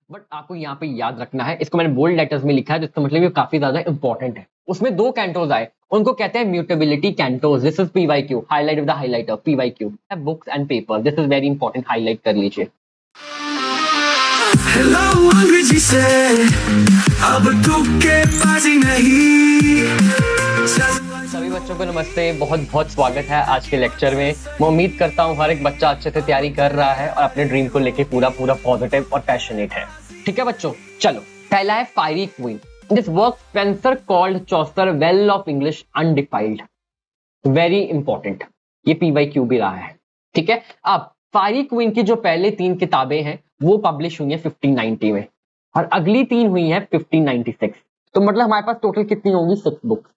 But आपको यहाँ पे याद रखना है, इसको मैंने बोल्ड लेटर्स में लिखा है, जिसका मतलब ये काफी ज्यादा इंपॉर्टेंट है। उसमें दो कैंटोज आए, उनको कहते हैं mutability cantos. This is PYQ, highlight with the highlighter, PYQ. Books and paper, this is very important, highlight कर लीजिए। हेलो अंग्रेजी से अब तुक्केबाजी नहीं। सभी बच्चों को नमस्ते, बहुत बहुत स्वागत है आज के लेक्चर में। मैं उम्मीद करता हूँ हर एक बच्चा अच्छे से तैयारी कर रहा है और अपने ड्रीम को लेके पूरा पॉजिटिव और पैशनेट है। ठीक है बच्चों, चलो पहला है Faerie Queene. This work Spenser called Chaucer well of English undefiled. Very important, ये पीवाईक्यू भी रहा है। ठीक है, अब फायरी क्वीन की जो पहले 3 किताबें हैं वो पब्लिश हुई है 1590 में और अगली 3 हुई है 1596। तो मतलब हमारे पास टोटल कितनी होंगी? 6 बुक्स।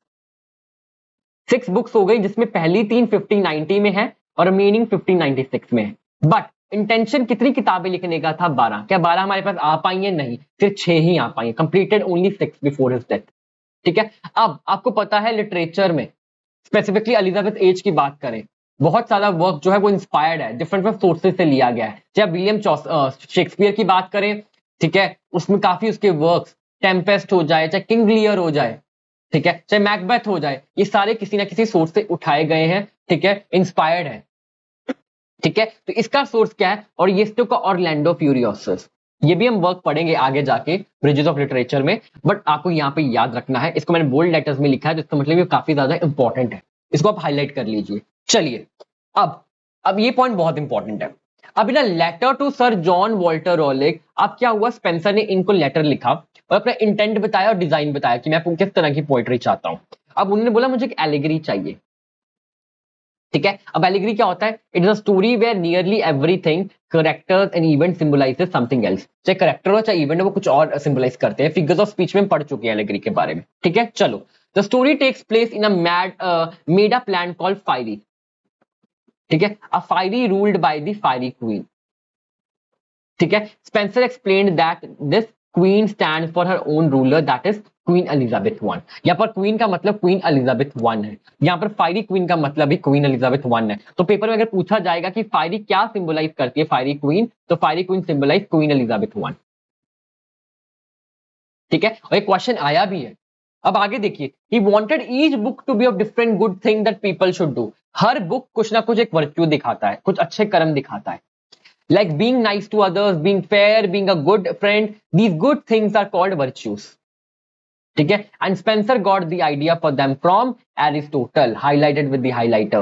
6 बुक्स हो गई, जिसमें पहली 3 1590 में है और रिमेनिंग 1596 में है। बट इंटेंशन कितनी किताबें लिखने का था? 12। क्या 12 हमारे पास आ पाई है? नहीं, सिर्फ 6 ही आ पाई है। Completed only 6 before his death. ठीक है, अब आपको पता है लिटरेचर में स्पेसिफिकली एलिजाबेथ एज की बात करें, बहुत सारा वर्क जो है वो इंस्पायर्ड है, डिफरेंट सोर्सेज से लिया गया है। चाहे विलियम शेक्सपियर की बात करें, ठीक है, उसमें काफी उसके वर्क्स, टेम्पेस्ट हो जाए, चाहे किंग लियर हो जाए, ठीक है, चाहे मैकबेथ हो जाए, ये सारे किसी ना किसी सोर्स से उठाए गए हैं। ठीक है, इंस्पायर्ड है। ठीक है, तो इसका सोर्स क्या है? और ये का ऑरलैंडो फ्यूरियोसस। ये भी हम वर्क पढ़ेंगे आगे जाके ब्रिजेस ऑफ लिटरेचर में, बट आपको यहाँ पे याद रखना है, इसको मैंने बोल्ड लेटर्स में लिखा है, जिसका मतलब ये काफी ज्यादा इंपॉर्टेंट है। इसको आप हाईलाइट कर लीजिए। चलिए, अब ये पॉइंट बहुत इंपॉर्टेंट है। अब ना letter to sir John Walter Raleigh, अब क्या हुआ, स्पेंसर ने इनको लेटर लिखा और अपना इंटेंट बताया और डिजाइन बताया कि मैं किस तरह की पोएट्री चाहता हूं। अब उन्होंने बोला मुझे एक एलिगरी चाहिए। ठीक है, अब एलिगरी क्या होता है? It is a story where nearly everything, characters and event symbolizes something else. चाहे कैरेक्टर हो चाहे इवेंट हो, वो कुछ और सिंबलाइज करते हैं। फिगर्स ऑफ स्पीच में हम पढ़ चुके हैं एलिगरी के बारे में। ठीक है, चलो, the story takes place in a made up land called Faerie. ठीक है, a Faerie ruled by the Faerie Queene. ठीक है, Spenser explained that this queen stand for her own ruler, that is Queen Elizabeth one. यहाँ पर queen का मतलब queen Elizabeth one है, यहाँ पर फायरी क्वीन का मतलब भी क्वीन एलिजाबेथ वन है। तो पेपर में अगर पूछा जाएगा कि फायरी क्या सिंबलाइज करती है फायरी क्वीन, तो Faerie Queene symbolize Queen Elizabeth one. ठीक है, और एक क्वेश्चन आया भी है। अब आगे देखिए, he wanted each book to be of different good thing that people should do. हर बुक कुछ ना कुछ एक वर्च्यू दिखाता है, कुछ अच्छे कर्म दिखाता है। Like being nice to others, being fair, being a good friend, these good things are called virtues. ठीक है, and Spencer got the idea for them from Aristotle, highlighted with the highlighter.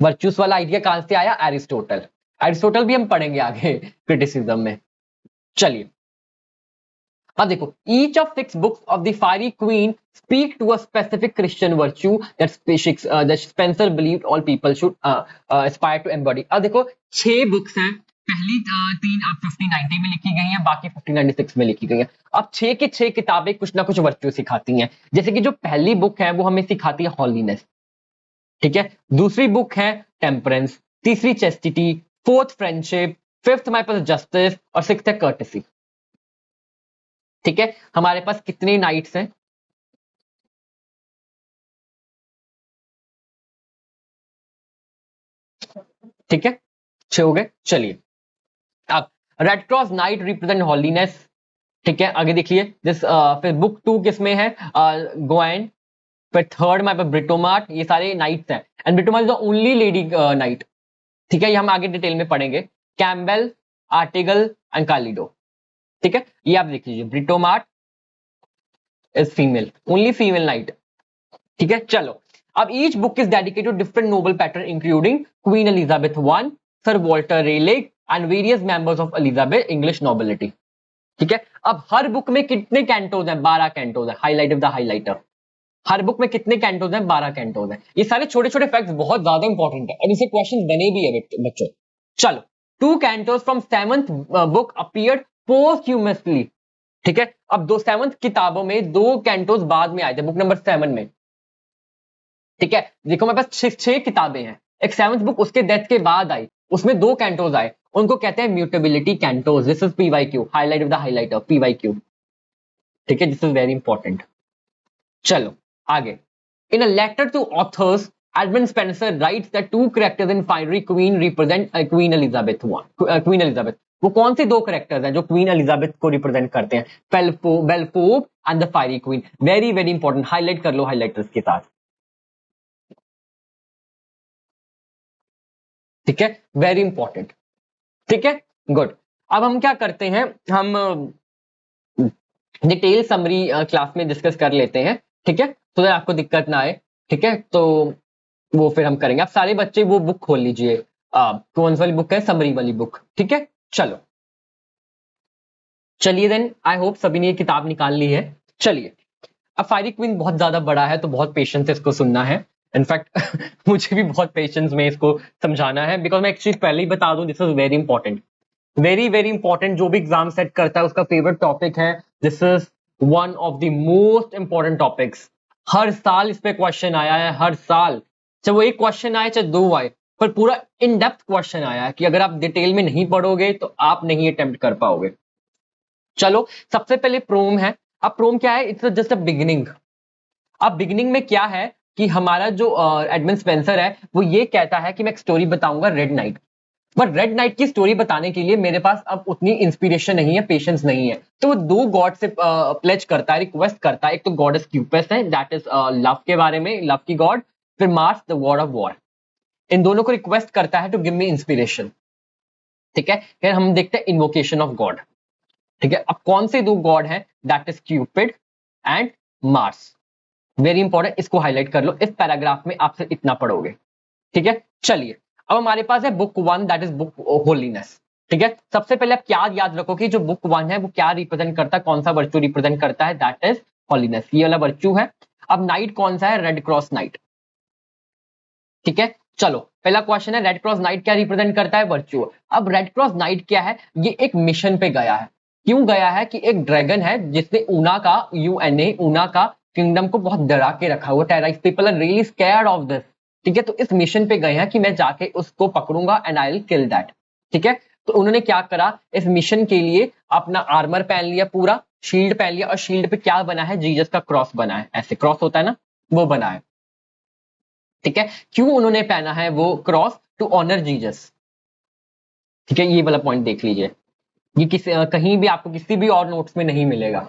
virtues वाला idea कहां से आया? Aristotle. Aristotle भी हम पढ़ेंगे आगे क्रिटिसिज्म में। चलिए, अब देखो, each of 6 books of the fiery queen speak to a specific Christian virtue that Spencer believed all people should aspire to embody. अब देखो, 6 बुक्स हैं, पहली 3 अब 1590 में लिखी गई हैं, बाकी 1596 में लिखी गई हैं। अब 6 के 6 किताबें कुछ ना कुछ वर्च्यू सिखाती हैं। जैसे कि जो पहली बुक है वो हमें सिखाती है हॉलीनेस। ठीक है, दूसरी बुक है टेम्परेंस, तीसरी चेस्टिटी, फोर्थ फ्रेंडशिप, फिफ्थ हमारे पास जस्टिस और सिक्स्थ है कर्टेसी। ठीक है, हमारे पास कितने नाइट्स हैं? ठीक है, 6 हो गए। चलिए, अब रेड क्रॉस नाइट रिप्रेजेंट हॉलीनेस। ठीक है, आगे देखिए, दिस फिर बुक 2 किसमें है? गोएन। फिर थर्ड में ब्रिटोमार्ट, ये सारे नाइट्स हैं, and Britomart is the only lady knight. ठीक है, ये हम आगे डिटेल में पढ़ेंगे। Cambell, Artegall and Calidore. ठीक है, ये आप देख लीजिए, Britomart is female, only female knight. ठीक है, चलो, अब each book is dedicated different noble pattern including Queen Elizabeth one, Sir Walter Raleigh and various members of Elizabeth English nobility. ठीक है, अब हर बुक में कितने कैंटोज हैं? 12 कैंटोज है, highlight of the highlighter. Her book में कितने कैंटोज हैं? 12 कैंटोज हैं। ये सारे छोटे छोटे फैक्ट्स बहुत ज्यादा इंपॉर्टेंट है और इसे क्वेश्चन बने भी है बच्चों। चलो, 2 cantos from 7th book appeared posthumously. ठीक है, अब 7th किताबों में 2 कैंटोज बाद में आए थे, बुक नंबर 7 में। ठीक है, देखो मेरे पास 6 किताबें हैं, एक 7th बुक उसके डेथ के बाद आई, उसमें 2 कैंटोज आए, उनको कहते हैं mutability cantos. This is PYQ, highlight with the highlighter, PYQ. ठीक है, दिस इज वेरी इंपॉर्टेंट। चलो आगे, in a letter to authors, Edmund Spenser writes that 2 characters in Faerie Queene represent Queen Elizabeth one, Queen Elizabeth. वो कौन सी दो characters हैं जो queen Elizabeth को रिप्रेजेंट करते हैं? Belphoebe and the Faerie Queene. Very very important, highlight कर लो हाईलाइटर्स के साथ। ठीक है, वेरी इंपॉर्टेंट। ठीक है, गुड। अब हम क्या करते हैं, हम डिटेल समरी क्लास में डिस्कस कर लेते हैं। ठीक है, तो आपको दिक्कत ना आए। ठीक है, तो वो फिर हम करेंगे। आप सारे बच्चे वो बुक खोल लीजिए, कौन सी वाली बुक है? समरी वाली बुक। ठीक है, चलो चलिए देन, आई होप सभी ने ये किताब निकाल ली है। चलिए, अब फायरी क्वीन बहुत ज्यादा बड़ा है तो बहुत पेशेंस से इसको सुनना है। इनफैक्ट मुझे भी बहुत पेशेंस में इसको समझाना है, बिकॉज मैं एक चीज पहले ही बता दूं, this is very important, very very important. जो भी एग्जाम सेट करता है उसका फेवरेट टॉपिक है। This is one of the most important topics. हर साल इस पे क्वेश्चन आया है, हर साल, चाहे वो एक क्वेश्चन आए चाहे दो आए, पर पूरा इन डेप्थ क्वेश्चन आया है कि अगर आप डिटेल में नहीं पढ़ोगे तो आप नहीं अटेम्प्ट कर पाओगे। चलो, सबसे पहले प्रोम है। अब प्रोम क्या है? It's just a beginning. अब बिगिनिंग में क्या है कि हमारा जो एडमंड स्पेंसर है वो ये कहता है कि मैं एक स्टोरी बताऊंगा, red night. But red night की स्टोरी बताने के लिए मेरे पास अब उतनी इंस्पिरेशन नहीं है, पेशेंस नहीं है, तो वो दो गॉड से प्लेज करता है, रिक्वेस्ट करता है। एक तो गॉडेस क्यूपस है, दैट इज लव के बारे में, लव की गॉड। फिर Mars, the god of war. इन दोनों को रिक्वेस्ट करता है टू गिव मी इंस्पिरेशन। ठीक है, फिर हम देखते हैं इन्वोकेशन ऑफ गॉड। ठीक है, अब कौन से दो गॉड है? That is Cupid and Mars. Very important, इसको हाईलाइट कर लो। इस पैराग्राफ में आप सिर्फ इतना पढ़ोगे। ठीक है, चलिए, अब हमारे पास है book one, that is book holiness. ठीक है, सबसे पहले आप क्या याद रखो कि जो बुक वन है वो क्या रिप्रेजेंट करता है, कौन सा वर्च्यू रिप्रेजेंट करता है? दैट इज होलीनेस, ये वाला वर्च्यू है। अब नाइट कौन सा है? Red Cross night. ठीक है, चलो, पहला क्वेश्चन है रेड क्रॉस नाइट क्या रिप्रेजेंट करता है? वर्च्यू। अब रेड क्रॉस नाइट क्या है? ये एक मिशन पे गया है। क्यों गया है? कि एक ड्रैगन है जिसने ऊना का, यूएनए, ऊना का किंगडम को बहुत डरा के रखा हुआ, terrorize people are really scared of this. ठीक है, तो इस मिशन पे गए हैं कि मैं जाके उसको पकड़ूंगा and I will kill that. ठीक है, तो उन्होंने क्या करा, इस मिशन के लिए अपना आर्मर पहन लिया, पूरा शील्ड पहन लिया, और शील्ड पे क्या बना है? जीसस का क्रॉस बना है, ऐसे क्रॉस होता है ना, वो बना है। ठीक है, क्यों उन्होंने पहना है वो क्रॉस? To honour Jesus. ठीक है, ये वाला पॉइंट देख लीजिए, ये कहीं भी आपको किसी भी और नोट्स में नहीं मिलेगा।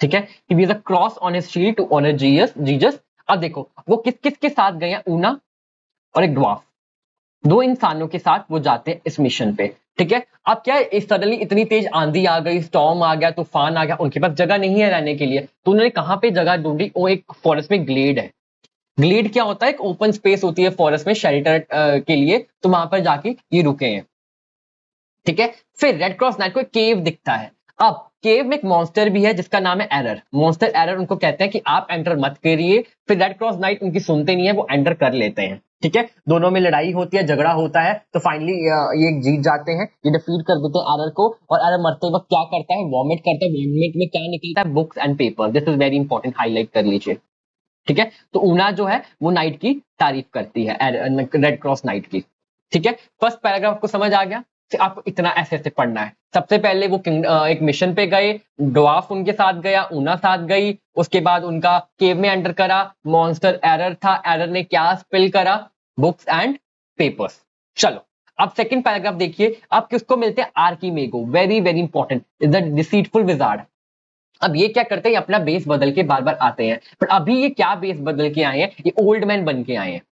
ठीक है, कि a cross on his shield to honour Jesus. अब देखो वो किस किस के साथ गए हैं? ऊना और एक ड्वार्फ, दो इंसानों के साथ वो जाते हैं इस मिशन पे। ठीक है, अब क्या है, सडनली इतनी तेज आंधी आ गई, स्टॉर्म आ गया, तूफान आ गया, उनके पास जगह नहीं है रहने के लिए, तो उन्होंने कहां पे जगह ढूंढी? वो एक फॉरेस्ट में ग्लेड है। ग्लेड क्या होता है? एक ओपन स्पेस होती है फॉरेस्ट में शेल्टर के लिए, तो वहां पर जाके ये रुके हैं। ठीक है, फिर रेड क्रॉस नाइट को एक केव दिखता है। अब केव में एक मॉन्स्टर भी है जिसका नाम है एरर। मॉन्स्टर एरर उनको कहते हैं कि आप एंटर मत करिए। फिर रेड क्रॉस नाइट उनकी सुनते नहीं है, वो एंटर कर लेते हैं। ठीक है, दोनों में लड़ाई होती है, झगड़ा होता है, तो फाइनली ये जीत जाते हैं, ये डिफीट कर देते हैं एरर को। और एरर मरते वक्त क्या करता है? वॉमिट करता है। वॉमिट में क्या निकलता है? Books and paper. This is very important, highlight कर लीजिए। ठीक है, तो ऊना जो है वो नाइट की तारीफ करती है, रेड क्रॉस नाइट की। ठीक है, फर्स्ट पैराग्राफ आपको समझ आ गया? फिर आपको इतना ऐसे ऐसे पढ़ना है। सबसे पहले वो एक मिशन पे गए, ड्वार्फ उनके साथ गया, ऊना साथ गई, उसके बाद उनका केव में एंटर करा, मॉन्स्टर एरर था, एरर ने क्या स्पिल करा? Books and papers. चलो, अब सेकंड पैराग्राफ देखिए, आप किसको मिलते हैं? Archimago. Very very important, is the deceitful wizard. अब ये क्या करते हैं? अपना बेस बदल के बार बार आते हैं, पर अभी ये क्या बेस बदल के आए हैं? ये ओल्ड मैन बन के आए हैं।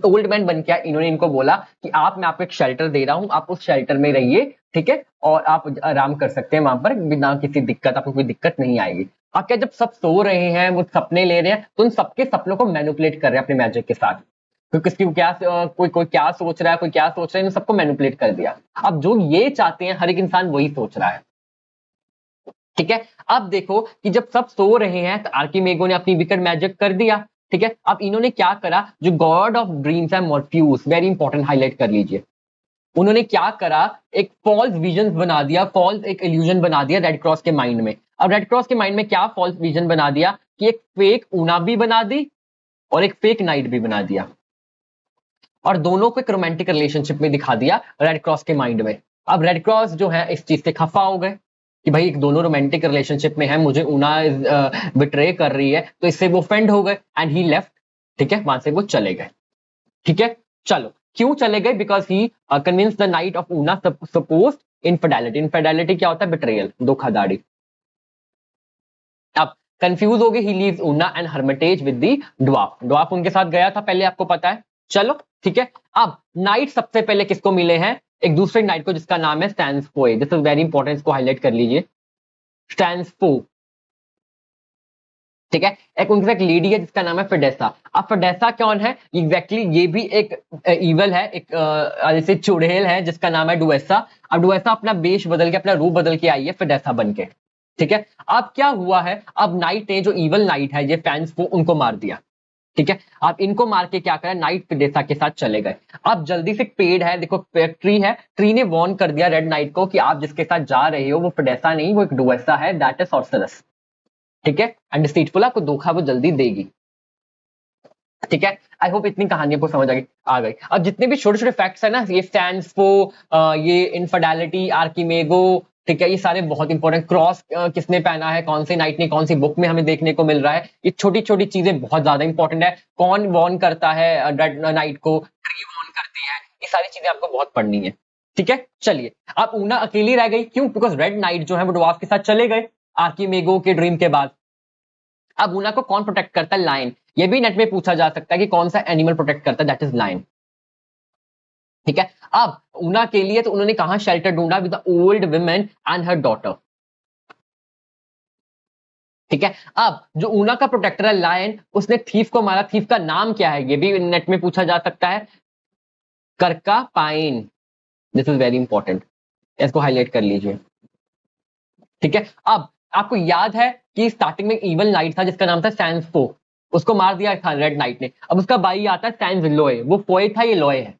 ओल्ड मैन बन के आए, इन्होंने इनको बोला कि आप, मैं आपको एक शेल्टर दे रहा हूं, आप उस शेल्टर में रहिए। ठीक है, और आप आराम कर सकते हैं वहां पर बिना किसी दिक्कत, आपको कोई दिक्कत नहीं आएगी। अब क्या, जब सब सो रहे हैं, वो सपने ले रहे हैं, तो उन सबके सपनों को मैनिपुलेट कर रहे हैं अपने मैजिक के साथ। तो किसकी क्या कोई कोई क्या सोच रहा है, कोई क्या सोच रहा है, इन सबको मैनिपुलेट कर दिया। अब जो ये चाहते हैं हर एक इंसान वही सोच रहा है। ठीक है, अब देखो कि जब सब सो रहे हैं तो आर्कीमेगो ने अपनी विकेट मैजिक कर दिया। ठीक है, अब इन्होंने क्या करा? जो गॉड ऑफ ड्रीम्स है मॉर्फ्यूस, वेरी इंपॉर्टेंट, हाईलाइट कर लीजिए। उन्होंने क्या करा? एक फॉल्स विजन बना दिया, फॉल्स एक इल्यूजन बना दिया रेड क्रॉस के माइंड में। अब रेड क्रॉस के माइंड में क्या फॉल्स विजन बना दिया? कि एक फेक ऊना भी बना दी और एक फेक नाइट भी बना दिया, और दोनों को एक रोमांटिक रिलेशनशिप में दिखा दिया रेड क्रॉस के माइंड में। अब रेड क्रॉस जो है इस चीज से खफा हो गए कि भाई दोनों रोमांटिक रिलेशनशिप में है, मुझे ऊना बिट्रे कर रही है, तो इससे वो ऑफेंड हो गए एंड ही लेफ्ट। ठीक है, वहां से वो चले गए। ठीक है, चलो, क्यों चले गए? Because he convince the night of Una supposed infidelity. Infidelity क्या होता है? बिट्रेयल, धोखाधड़ी। अब कंफ्यूज हो गए, he leaves Una and Hermitage with the dwarf. Dwarf उनके साथ गया था पहले, आपको पता है। चलो ठीक है, अब नाइट सबसे पहले किसको मिले हैं? एक दूसरे नाइट को, जिसका नाम है स्टैन्सफो। दिस इज वेरी इंपॉर्टेंट, इसको हाईलाइट कर लीजिए, स्टैन्सफो। ठीक है, एक उनके एक लेडी है जिसका नाम है फिडेसा। अब फिडेसा कौन है एग्जैक्टली? ये भी एक इवल है, एक जैसे चुड़ैल है जिसका नाम है डुएसा। अब डुएसा अपना वेश बदल के, अपना रूप बदल के आई है फिडेसा बन के। ठीक है, अब क्या हुआ है? अब नाइट ने, जो इवल नाइट है ये फैंस को, उनको मार दिया। ठीक है, अब इनको मार के क्या करा? नाइट फिडेसा के साथ चले गए। अब जल्दी से, पेड़ है देखो, ट्री है, ट्री ने वार्न कर दिया रेड नाइट को कि आप जिसके साथ जा रहे हो वो फिडेसा नहीं, वो एक डुएसा है, दैट इज सॉर्सरस। ठीक है, एंड डिसीटफुल, आपको धोखा वो जल्दी देगी। ठीक है, आई होप इतनी कहानी आपको समझ आ गई। अब जितने भी छोटे छोटे फैक्ट्स है ना, ये स्टैन्सफो, ये इनफिडेलिटी, आर्किमेगो, ठीक है, ये सारे बहुत इंपॉर्टेंट। क्रॉस किसने पहना है, कौन से नाइट ने, कौन सी बुक में हमें देखने को मिल रहा है, ये छोटी छोटी चीजें बहुत ज्यादा इंपॉर्टेंट है। कौन वॉर्न करता है रेड नाइट को? ट्री वॉर्न करती है। ये सारी चीजें आपको बहुत पढ़नी है। ठीक है, चलिए, अब ऊना अकेली रह गई, क्यों? बिकॉज रेड नाइट जो है वो ड्वार्फ के साथ चले गए आर्किमेगो के ड्रीम के बाद। अब ऊना को कौन प्रोटेक्ट करता है? लायन। ये भी नेट में पूछा जा सकता है कि कौन सा एनिमल प्रोटेक्ट करता है, दैट इज लायन। ठीक है, अब ऊना के लिए तो उन्होंने कहां शेल्टर ढूंढा? With the old women and her daughter. ठीक है, अब जो ऊना का प्रोटेक्टर है लायन, उसने थीफ को मारा। थीफ का नाम क्या है? ये भी नेट में पूछा जा सकता है, Kirkrapine. This is very important, इसको हाईलाइट कर लीजिए। ठीक है, अब आपको याद है कि स्टार्टिंग में इवल नाइट था जिसका नाम था सैंसफो, उसको मार दिया था रेड नाइट ने। अब उसका भाई आता है सैंस लोए, वो फोए था, ये लोए है।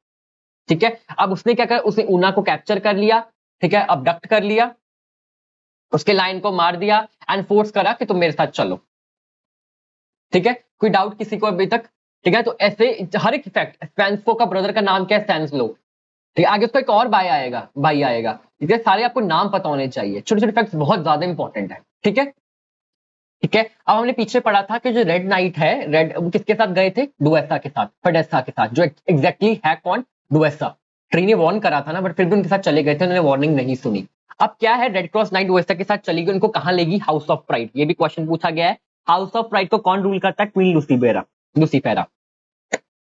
ठीक है, अब उसने क्या कर, उसने ऊना को कैप्चर कर लिया। ठीक है, अबडक्ट कर लिया, उसके लाइन को मार दिया एंड फोर्स करा कि तुम मेरे साथ चलो। ठीक है, कोई डाउट किसी को अभी तक? ठीक है, तो ऐसे हर एक फैक्ट, सैंसफो का ब्रदर का नाम क्या है? सैंसलो। ठीक है, आगे उसका एक और भाई आएगा। ठीक है, सारे आपको नाम पता होने चाहिए, छोटे छोटे फैक्ट्स बहुत ज्यादा इंपॉर्टेंट है। ठीक है, ठीक है, अब हमने पीछे पढ़ा था कि जो रेड नाइट है, रेड, वो किसके साथ गए थे? डुएसा के साथ, फिडेसा के साथ, जो एग्जैक्टली है कौन? डुएसा। ट्री ने वार्न करा था ना, बट फिर भी उनके साथ चले गए थे, उन्होंने वार्निंग नहीं सुनी। अब क्या है, रेड क्रॉस नाइट डुएसा के साथ चली गई, उनको कहां लेगी? House of pride. ये भी क्वेश्चन पूछा गया है, हाउस ऑफ प्राइड को कौन रूल करता है? क्वीन लूसीफेरा।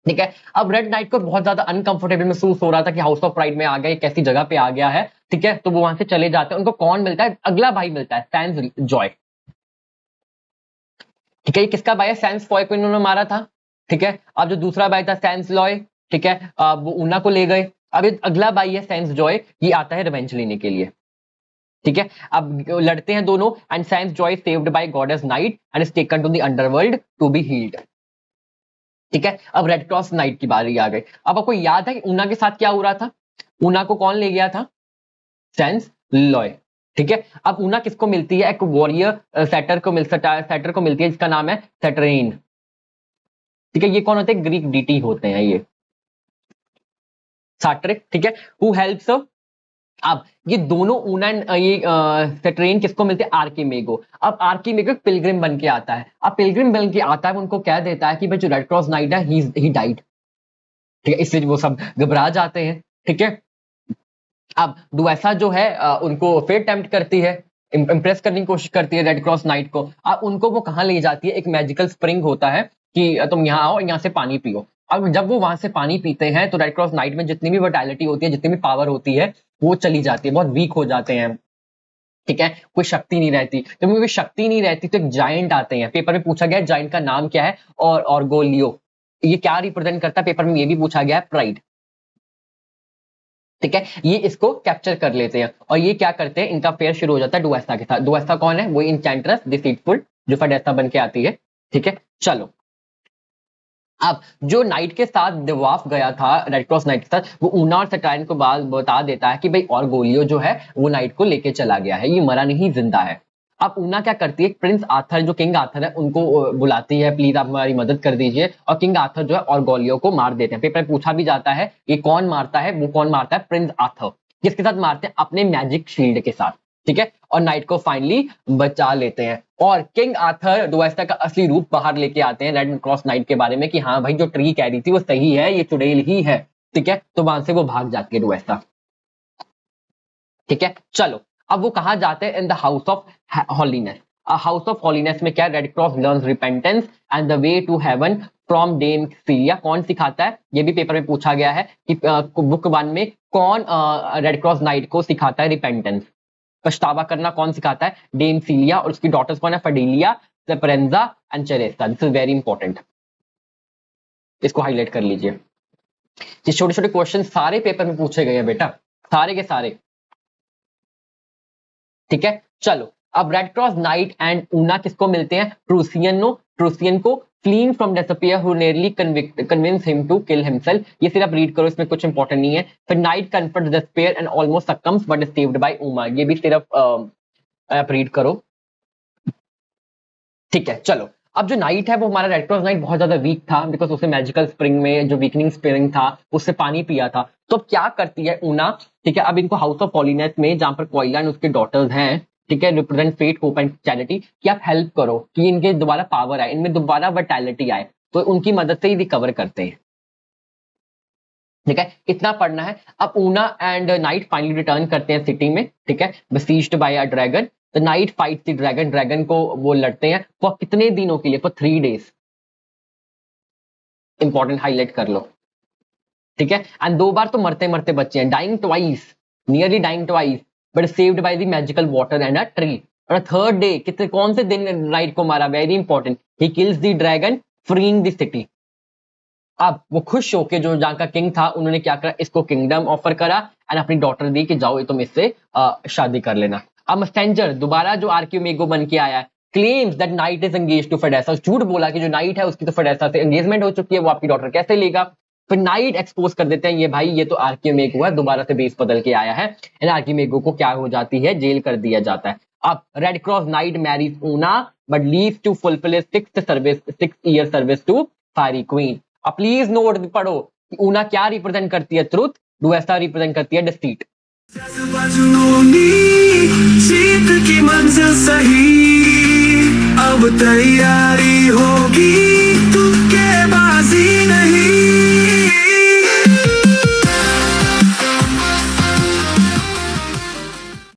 ठीक है, अब रेड नाइट को बहुत ज्यादा अनकंफर्टेबल महसूस हो रहा था कि हाउस ऑफ प्राइड में आ गया, कैसी जगह पे आ गया है। ठीक है, तो वो वहां से चले जाते हैं। उनको कौन मिलता है? अगला भाई मिलता है, सैंस जॉय। ठीक है, ये किसका भाई है? सैंस फॉय को इन्होंने मारा था। ठीक है, अब जो दूसरा भाई था सैंस लॉय, ठीक है, वो ऊना को ले गए। अब ये अगला भाई है सैंस जॉय, ये आता है रिवेंज लेने के लिए। ठीक है, अब लड़ते हैं दोनों, and Sansjoy saved by goddess Night and is taken to the underworld to be healed. ठीक है, अब रेड क्रॉस नाइट की बारी आ गई। अब आपको याद है कि ऊना के साथ क्या हो रहा था? ऊना को कौन ले गया था? सैंस लॉय। ठीक है, अब ऊना किसको मिलती है? एक वॉरियर सेटर को मिलती है जिसका नाम है सेटरेन। ठीक है, ये कौन होते हैं? ग्रीक डीटी होते हैं ये, साट्रिक। ठीक है, हु हेल्प्स। अब ये दोनों ऊना ये सेटरेन किसको मिलते हैं? आर्किमेगो। अब आर्किमेगो पिलग्रिम बन के आता है। अब पिलग्रिम बन के आता है, उनको कह देता है कि भाई जो रेड क्रॉस नाइट है, ही डाइड। ठीक है, इसलिए वो सब घबरा जाते हैं। ठीक है, अब डुएसा जो है उनको फिर टेम्प्ट करती है, इंप्रेस करने की कोशिश करती है रेड क्रॉस नाइट को। अब उनको वो कहां ले जाती है? एक मैजिकल स्प्रिंग होता है कि तुम यहाँ आओ, यहाँ से पानी पियो। अब जब वो वहां से पानी पीते हैं तो रेड क्रॉस नाइट में जितनी भी वर्टैलिटी होती है, जितनी भी पावर होती है, वो चली जाती है, बहुत वीक हो जाते हैं। ठीक है, कोई शक्ति नहीं रहती। जब कोई शक्ति नहीं रहती तो एक जायंट आते हैं। पेपर में पूछा गया है जायंट का नाम क्या है, और ऑर्गोलियो। ये क्या रिप्रेजेंट करता है? पेपर में ये भी पूछा गया है, प्राइड। ठीक है, ये इसको कैप्चर कर लेते हैं और ये क्या करते हैं, इनका फेयर शुरू हो जाता है डुएसा के साथ। डुएसा कौन है? वो इंचैंट्रेस डिसीटफुल, जो फिडेसा बन के आती है। ठीक है, चलो, अब जो नाइट के साथ डिवाफ गया था, रेड क्रॉस नाइट के साथ, वो ऊना और सेटाइन को बता देता है कि भाई और गोलियो जो है वो नाइट को लेके चला गया है, ये मरा नहीं, जिंदा है। अब ऊना क्या करती है? प्रिंस आर्थर, जो किंग आर्थर है, उनको बुलाती है, प्लीज आप हमारी मदद कर दीजिए। और किंग आर्थर जो है और गोलियो को मार देते हैं। पेपर में पूछा भी जाता है ये कौन मारता है? वो कौन मारता है? Prince Arthur. किसके साथ मारते हैं? अपने मैजिक शील्ड के साथ। ठीक है, और नाइट को फाइनली बचा लेते हैं। और किंग आर्थर डुएसा का असली रूप बाहर लेके आते हैं रेड क्रॉस नाइट के बारे में कि हाँ भाई, जो ट्री कह रही थी वो सही है, ये चुड़ैल ही है। ठीक है, तो वहां से वो भाग जाती है डुएस्टा। ठीक है, चलो अब वो कहाँ जाते हैं? In the House of Holiness. House of Holiness में क्या? Red Cross learns repentance and the way to heaven from Dame Caelia. कौन सिखाता है? ये भी पेपर में पूछा गया है कि बुक 1 में कौन रेड क्रॉस नाइट को सिखाता है रिपेंटेंस, पछतावा करना? कौन सिखाता है? Dame Caelia. और उसकी डॉटर्स कौन है? Fidelia, Speranza and Charissa. This is very important, इसको हाईलाइट कर लीजिए। ये छोटे छोटे क्वेश्चन सारे पेपर में पूछे गए हैं बेटा, सारे के सारे। ठीक है, चलो अब Red Cross Knight and Una किसको मिलते हैं? ट्रूसियन को fleeing from Despair who nearly convince him to kill himself. ये सिर्फ रीड करो, इसमें कुछ इंपॉर्टेंट नहीं है। फिर knight confronts despair and almost succumbs but is saved by Una. ये भी सिर्फ आप रीड करो। ठीक है, चलो अब जो नाइट है वो हमारा रेड क्रॉस नाइट बहुत ज्यादा वीक था, बिकॉज उसे मैजिकल स्प्रिंग में जो वीकनिंग स्प्रिंग था उससे पानी पिया था। तो अब क्या करती है ऊना? ठीक है, अब इनको हाउस ऑफ हॉलीनेस में, जहां पर कोयला एंड उसके डॉटर्स हैं, ठीक है, represent faith, hope and charity, कि आप हेल्प करो कि इनके दोबारा पावर आए, इनमें दोबारा वर्टैलिटी आए, तो उनकी मदद से ही रिकवर करते हैं। ठीक है, इतना पढ़ना है। अब Una and knight finally return करते हैं सिटी में। ठीक है, besieged by a dragon. The knight fight the dragon. Dragon को वो लड़ते हैं फॉर कितने दिनों के लिए? For 3 days। इंपॉर्टेंट, हाईलाइट कर लो। ठीक है, एंड 2 बार तो मरते मरते बच्चे हैं, dying twice, nearly dying twice, but saved by the magical water and a tree. और थर्ड डे, कितने कौन से दिन नाइट को मारा? Very important, he kills the dragon freeing the city. अब वो खुश होके, जो जहाँ का किंग था, उन्होंने क्या करा? इसको किंगडम ऑफर करा एंड अपनी डॉटर दी कि जाओ ये तुम इससे शादी कर लेना। अब मैसेंजर दोबारा जो आर्क्यूमेगो बन के आया है, claims that knight is engage to Fidessa. झूठ बोला कि जो नाइट है उसकी तो फेडेसा से एंगेजमेंट हो चुकी है, वो आपकी डॉटर कैसे लेगा? फिर नाइट एक्सपोज कर देते हैं, ये भाई ये तो आर्क्यूमेगो है, दोबारा से बेस बदल के आया है। एंड आर्क्यूमेगो को क्या हो जाती है? जेल कर दिया जाता है। अब Red Cross Knight marries Una but leaves to fulfil 6 year service to Faerie Queene. अब प्लीज नोट पढ़ो कि ऊना क्या रिप्रेजेंट करती है? ट्रुथ। डुएस्टा रिप्रेजेंट करती है डिसीट। जज्बा जुनूनी, जीत की मंजिल सही अब तैयार।